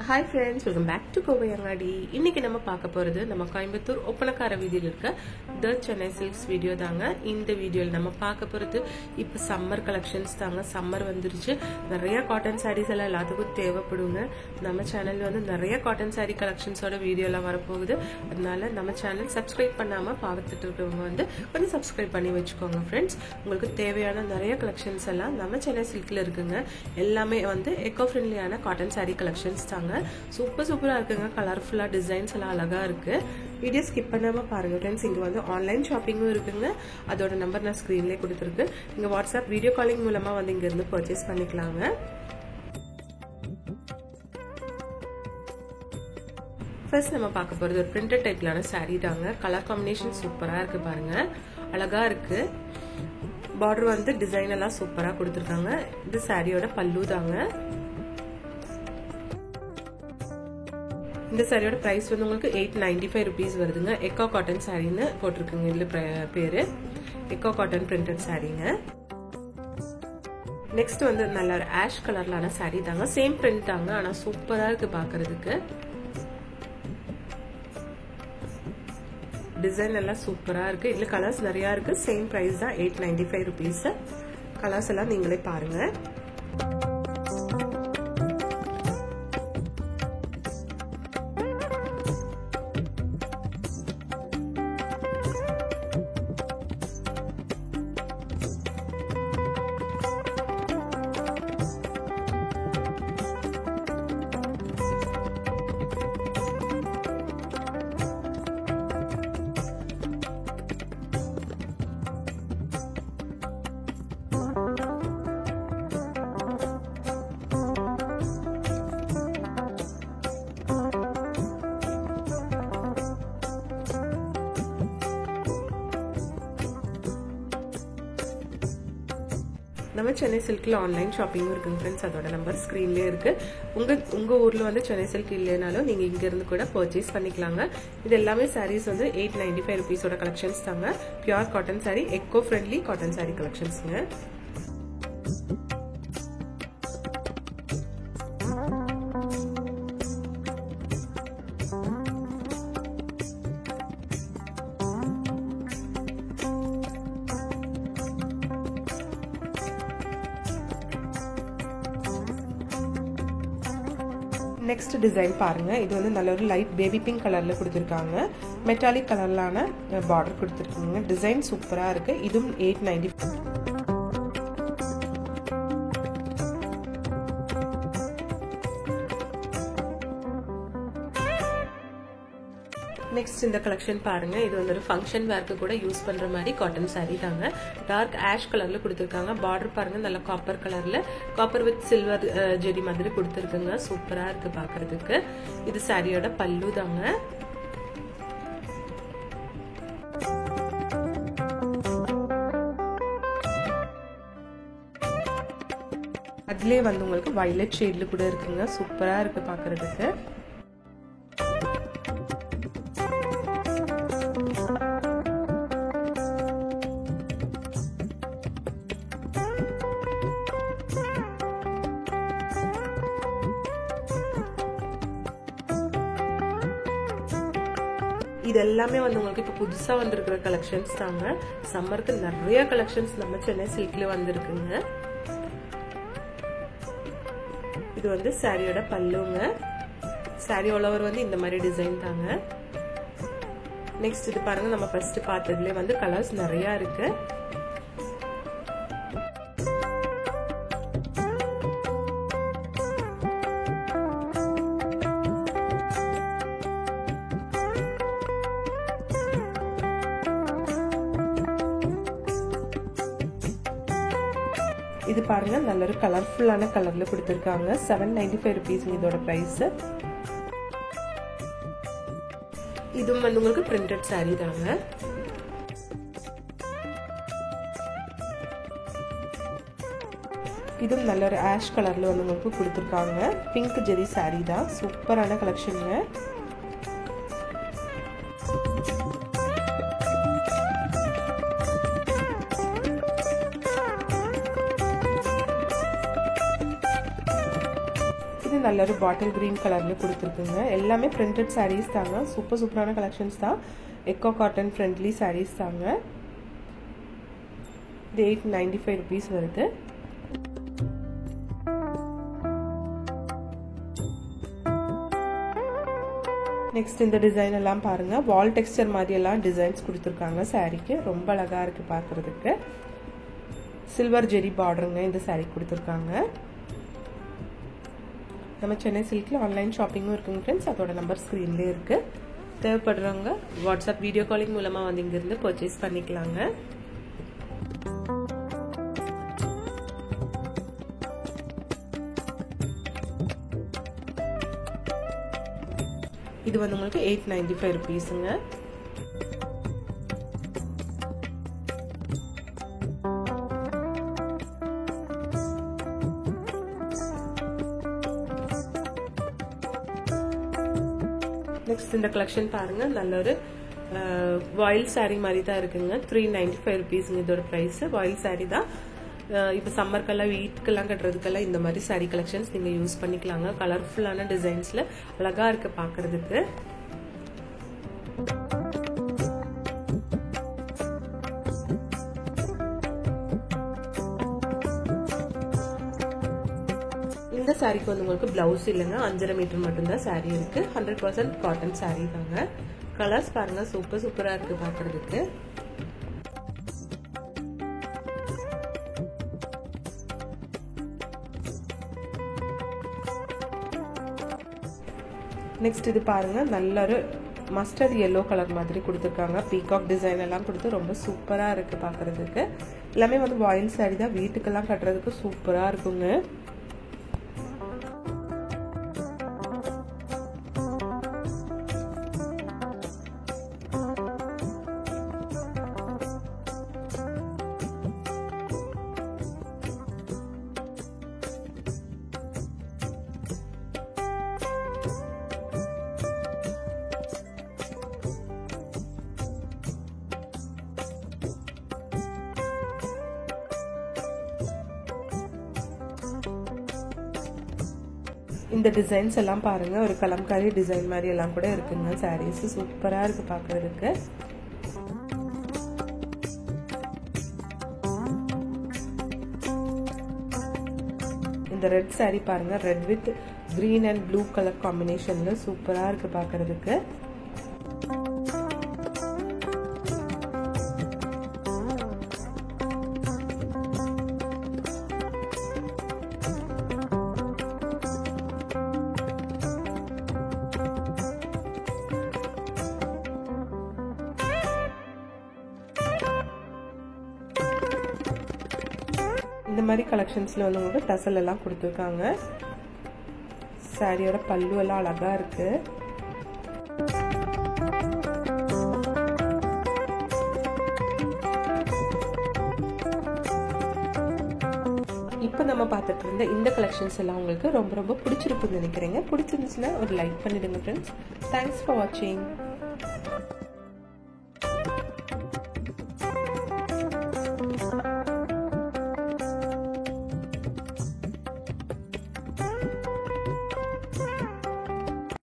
Hi friends, welcome back to Kovai Angadi. இன்னைக்கு நம்ம பார்க்க போறது நம்ம கோயம்புத்தூர் ஒப்பனக்கார வீதியில இருக்க தி சென்னை சில்க்ஸ் வீடியோ தாங்க. இந்த வீடியோல நம்ம பார்க்க போறது இப்ப சம்மர் கலெக்ஷன்ஸ் தாங்க. சம்மர் வந்துருச்சு. நிறைய காட்டன் சாரீஸ் எல்லாம் எல்லாத்துக்கும் தேவைப்படுங்க. நம்ம சேனல்ல வந்து நிறைய காட்டன் சாரீ கலெக்ஷன்ஸோட வீடியோ எல்லாம் வரப்போகுது. அதனால நம்ம சேனல் சப்ஸ்கிரைப் பண்ணாம பார்த்துட்டு இருக்கவங்க வந்து கொஞ்சம் சப்ஸ்கிரைப் பண்ணி வச்சுக்கோங்க ஃப்ரெண்ட்ஸ். உங்களுக்கு தேவையான நிறைய கலெக்ஷன்ஸ் எல்லாம் நம்ம சென்னை சில்க்ல இருக்குங்க. எல்லாமே வந்து எக்கோ ஃப்ரெண்ட்லியான காட்டன் சாரீ கலெக்ஷன்ஸ் தாங்க. சூப்பரா இருக்குங்க. கலர்ஃபுல்லா டிசைன்ஸ் எல்லாம் அழகா இருக்கு. வீடியோ ஸ்கிப் பண்ணாம பாருங்க ஃப்ரெண்ட்ஸ். இங்க வந்து ஆன்லைன் ஷாப்பிங்கும் இருக்குங்க. அதோட நம்பர் நான் ஸ்கிரீன்லயே கொடுத்துருக்கு. நீங்க வாட்ஸ்அப் வீடியோ காலிங் மூலமா வந்து இங்க இருந்து பர்ச்சேஸ் பண்ணிக்கலாங்க. ஃபர்ஸ்ட் நம்ம பார்க்க போறது ஒரு பிரிண்டட் டைப்லான சாரீ தாங்க. கலர் காம்பினேஷன் சூப்பரா இருக்கு பாருங்க. அழகா இருக்கு. பார்டர் வந்து டிசைன் எல்லாம் சூப்பரா கொடுத்துருக்காங்க. இது சாரியோட பல்லு தாங்க. இந்த சாரியோட பிரைஸ் வந்து உங்களுக்கு 895 rupees வருதுங்க. எக்கோ காட்டன் சாரின்னு போட்டிருக்குங்க. இதுல பேரு எக்கோ காட்டன் பிரிண்டட் சாரீங்க. நெக்ஸ்ட் வந்து நல்ல ஒரு ஆஷ் கலர்லான சாரீ தாங்க. சேம் பிரிண்ட் தாங்க, ஆனா சூப்பரா இருக்கு பாக்குறதுக்கு. டிசைன் எல்லாம் சூப்பரா இருக்கு. இதுல கலர்ஸ் நிறைய இருக்கு. சேம் பிரைஸ் தான் 895 rupees. கலர்ஸ் எல்லாம் நீங்களே பாருங்க. நம்ம சென்னை சில்க்ல ஆன்லைன் ஷாப்பிங்கும் இருக்குங்க ஃப்ரெண்ட்ஸ். அதோட நம்பர் ஸ்கிரீன்லயே இருக்கு. உங்க ஊர்ல வந்து சென்னை சில்க் இல்லைனாலும் நீங்க இங்க இருந்து கூட பர்ச்சேஸ் பண்ணிக்கலாங்க. இது எல்லாமே சாரீஸ் வந்து 895 rupees கலெக்ஷன்ஸ் தாங்க. Pure cotton sari, eco friendly cotton sari கலெக்ஷன்ஸ்ங்க. நெக்ஸ்ட் டிசைன் பாருங்க. இது வந்து நல்ல ஒரு லைட் பேபி பிங்க் கலர்ல கொடுத்துருக்காங்க. மெட்டாலிக் கலர்லான பார்டர் கொடுத்துருக்காங்க. டிசைன் சூப்பரா இருக்கு. இதுவும் 895. நெக்ஸ்ட் இந்த கலெக்ஷன் பாருங்க. இது வந்து ஒரு ஃபங்க்ஷன் வேர்க்கு கூட யூஸ் பண்ற மாதிரி காட்டன் சாரீ தாங்க. டார்க் ஆஷ் கலர்ல கொடுத்துருக்காங்க. பார்டர் பாருங்க நல்ல காப்பர் கலர்ல, காப்பர் வித் சில்வர் ஜெரி மாதிரி கொடுத்துருக்குங்க. சூப்பரா இருக்கு பாக்குறதுக்கு. இது சாரியோட பல்லு தாங்க. அதுலயே வந்து உங்களுக்கு வயலட் ஷேட்ல கூட இருக்குங்க. சூப்பரா இருக்கு பாக்குறதுக்கு. இது எல்லாமே வந்து உங்களுக்கு இப்ப புதுசா வந்திருக்கிற கலெக்ஷன்ஸ் தாங்க. சம்மருக்கு நிறைய கலெக்ஷன்ஸ் நம்ம சென்னை சில்க்ல வந்திருக்குங்க. இது வந்து சாரியோட பல்லுங்க. சாரி ஆல் ஓவர் வந்து இந்த மாதிரி டிசைன் தாங்க. நெக்ஸ்ட் இது பாருங்க. நம்ம ஃபர்ஸ்ட் பார்த்ததுல வந்து கலர்ஸ் நிறைய இருக்கு. இது பாருங்க நல்ல ஒரு கலர்ஃபுல்லான கலர்ல கொடுத்திருக்காங்க. 795 rupees இதோட பிரைஸ். இதுவும் வந்து உங்களுக்கு பிரிண்டட் சாரீ தாங்க. இதுவும் நல்ல ஒரு ஆஷ் கலர்ல வந்து உங்களுக்கு கொடுத்திருக்காங்க. பிங்க் ஜெரி சாரீ தான். சூப்பரான கலெக்ஷனுங்க. நல்ல ஒரு பாட்டில் கிரீன் கலர்ல கொடுத்துருக்குங்க. எல்லாமே பிரிண்டட் சாரீஸ் தாங்க. சூப்பரான கலெக்ஷன்ஸ் தான். எக்கோ காட்டன் ஃப்ரெண்ட்லி சாரீஸ் தாங்க. இது 895 rupees வருது. நெக்ஸ்ட் இந்த டிசைன் எல்லாம் பாருங்க. வால் டெக்ஸ்டர் மாதிரி எல்லாம் டிசைன்ஸ் கொடுத்துருக்காங்க சாரிக்கு. ரொம்ப அழகா இருக்கு பார்க்கறதுக்கு. சில்வர் ஜெரி பார்டருங்க இந்த சாரி கொடுத்துருக்காங்க. நம்ம சென்னை சில்க்ல ஆன்லைன் ஷாப்பிங்கும் இருக்குங்க ஃப்ரெண்ட்ஸ். அதோட நம்பர் ஸ்க்ரீன்லேயே இருக்கு. தேவைப்படுறவங்க வாட்ஸ்அப் வீடியோ காலிங் மூலமா வந்து இங்கிருந்து பர்ச்சேஸ் பண்ணிக்கலாங்க. இது வந்து உங்களுக்கு 895 rupeesங்க. நெக்ஸ்ட் இந்த கலெக்ஷன் பாருங்க. நல்ல ஒரு வாயில் சாரி மாதிரி தான் இருக்குங்க. 395 rupeesங்க இதோட பிரைஸ். வாயில் சாரி தான். இப்போ சம்மர்க்கெல்லாம் வீட்டுக்கெல்லாம் கட்டுறதுக்கெல்லாம் இந்த மாதிரி சாரி கலெக்ஷன்ஸ் நீங்க யூஸ் பண்ணிக்கலாங்க. கலர்ஃபுல்லான டிசைன்ஸ்ல அழகா இருக்கு பாக்குறதுக்கு. இந்த சாரிக்கு வந்து உங்களுக்கு பிளவுஸ் இல்லைங்க. 5.5 மீட்டர் மட்டும்தான் சாரி இருக்கு. 100% காட்டன் சாரி தாங்க. கலர்ஸ் பாருங்க சூப்பரா இருக்கு பாக்குறதுக்கு. நெக்ஸ்ட் இது பாருங்க. நல்ல ஒரு மஸ்டர்ட் yellow கலர் மாதிரி கொடுத்துருக்காங்க. பீகாக் டிசைன் எல்லாம் கொடுத்து ரொம்ப சூப்பரா இருக்கு பாக்குறதுக்கு. எல்லாமே வந்து வாயில் சாரி தான். வீட்டுக்கெல்லாம் கட்டுறதுக்கு சூப்பரா இருக்குங்க. இந்த டிசைன்ஸ் எல்லாம் பாருங்க. ஒரு கலம்காரி டிசைன் மாதிரி எல்லாம் கூட இருக்குங்க. சாரீஸ் சூப்பரா இருக்கு பாக்குறதுக்கு. இந்த ரெட் சாரி பாருங்க. Red with green and blue colour காம்பினேஷன்ல சூப்பரா இருக்கு பாக்குறதுக்கு. இந்த மாதிரி கலெக்ஷன்ஸ்ல வந்து உங்களுக்கு டசல் எல்லாம் கொடுத்துருக்காங்க. சாரியோட பல்லு எல்லாம் அழகா இருக்கு. இப்போ நம்ம பார்த்துட்டு இருந்த இந்த கலெக்ஷன்ஸ் எல்லாம் உங்களுக்கு ரொம்ப பிடிச்சிருக்குன்னு நினைக்கிறேங்க. பிடிச்சிருந்துச்சுன்னா ஒரு லைக் பண்ணிடுங்க ஃப்ரெண்ட்ஸ். தேங்க்ஸ் ஃபார் வாட்சிங்.